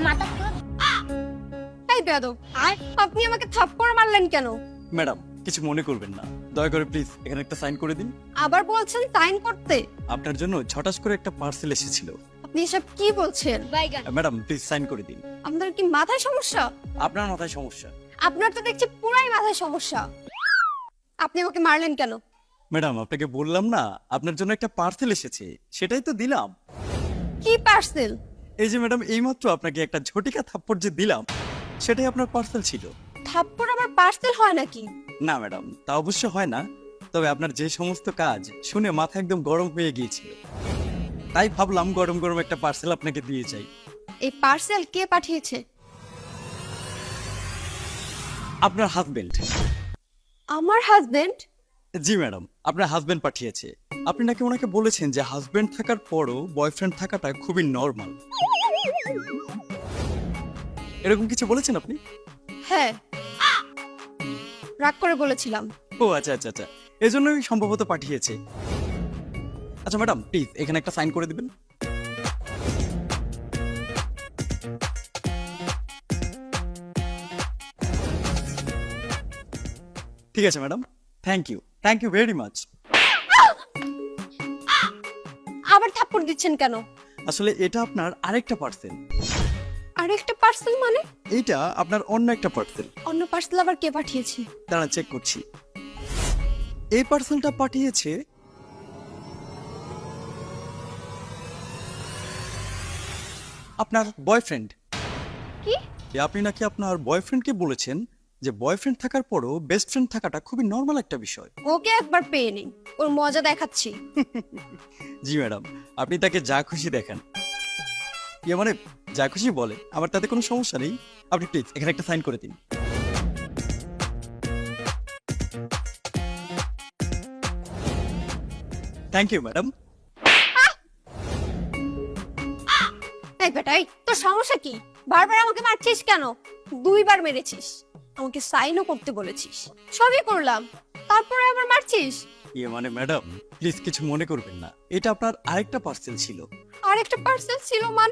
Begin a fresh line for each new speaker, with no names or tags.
মাথা
তাই বেয়াদব, আপনি আমাকে থাপ্পড় মারলেন কেন?
ম্যাডাম কিছু মনে করবেন না, দয়া করে প্লিজ এখানে একটা সাইন করে দিন।
আবার বলছেন সাইন করতে?
আপনার জন্য ছটাস করে একটা পার্সেল এসেছিল।
আপনি এসব কি বলছেন?
বাইগান
ম্যাডাম প্লিজ সাইন করে দিন।
আপনার কি মাথায় সমস্যা?
আপনার মাথায় সমস্যা।
আপনার তো দেখছি পুরাই মাথায় সমস্যা। আপনি আমাকে মারলেন কেন?
ম্যাডাম আপনাকে বললাম না আপনার জন্য একটা পার্সেল এসেছে, সেটাই তো দিলাম।
কি পার্সেল?
এই যে ম্যাডাম এইমাত্র আপনাকে একটা ঝটিকা থাপ্পড় যে দিলাম, সেটাই আপনার পার্সেল ছিল।
থাপ্পড় আবার পার্সেল হয় নাকি?
না ম্যাডাম তা অবশ্য হয় না, তবে আপনার যে সমস্ত কাজ শুনে মাথা একদম গরম হয়ে গিয়েছিল, তাই ভাবলাম গরম গরম একটা পার্সেল আপনাকে দিয়ে যাই।
এই পার্সেল কে পাঠিয়েছে?
আপনার হাজবেন্ড।
আমার হাজবেন্ড?
জি ম্যাডাম আপনার হাজবেন্ড পাঠিয়েছে। আপনি নাকি ওনাকে বলেছেন যে হাজবেন্ড থাকার পরও বয়ফ্রেন্ড থাকাটা খুবই নর্মাল, এরকম কিছু বলেছেন আপনি?
হ্যাঁ, রাগ করে বলেছিলাম।
ও আচ্ছা আচ্ছা আচ্ছা, এজন্যই সম্ভবত পাঠিয়েছে। আচ্ছা ম্যাডাম প্লিজ এখানে একটা সাইন করে দিবেন। ঠিক আছে madam, thank you very much.
আবার থাপ্পড় দিচ্ছেন কেন?
আসলে এটা আপনার আরেকটা পার্সেল।
আরেকটা পার্সেল মানে?
এইটা আপনার অন্য একটা পার্সেল।
অন্য পার্সেল আবার কে পাঠিয়েছে?
দাঁড়া চেক করছি। এই পার্সেলটা পাঠিয়েছে আপনার বয়ফ্রেন্ড।
কি?
আপনি নাকি আপনার বয়ফ্রেন্ডকে বলেছেন যে বয়ফ্রেন্ড থাকার পরও বেস্ট ফ্রেন্ড থাকাটা খুবই নর্মাল একটা বিষয়।
ওকে একবার পেয়ে নিন, ওর মজা দেখাচ্ছি।
জি ম্যাডাম আপনি তাকে যা খুশি দেখান, মানে যা খুশি বলে, আমার তাতে কোনো সমস্যা নেই। আপনি প্লিজ এখানে একটা সাইন করে দিন। Thank you madam.
এই বেটাই, তোর সমস্যা কি? বারবার আমাকে মারছিস কেন? দুইবার মেরেছিস, আমাকে সাইনও করতে বলেছিস, সবই করলাম, তারপরে আবার মারছিস।
মানে ম্যাডাম প্লিজ কিছু মনে করবেন না, এটা আপনার আরেকটা পার্সেল ছিল।
আর একটা পার্সেল ছিল মানে?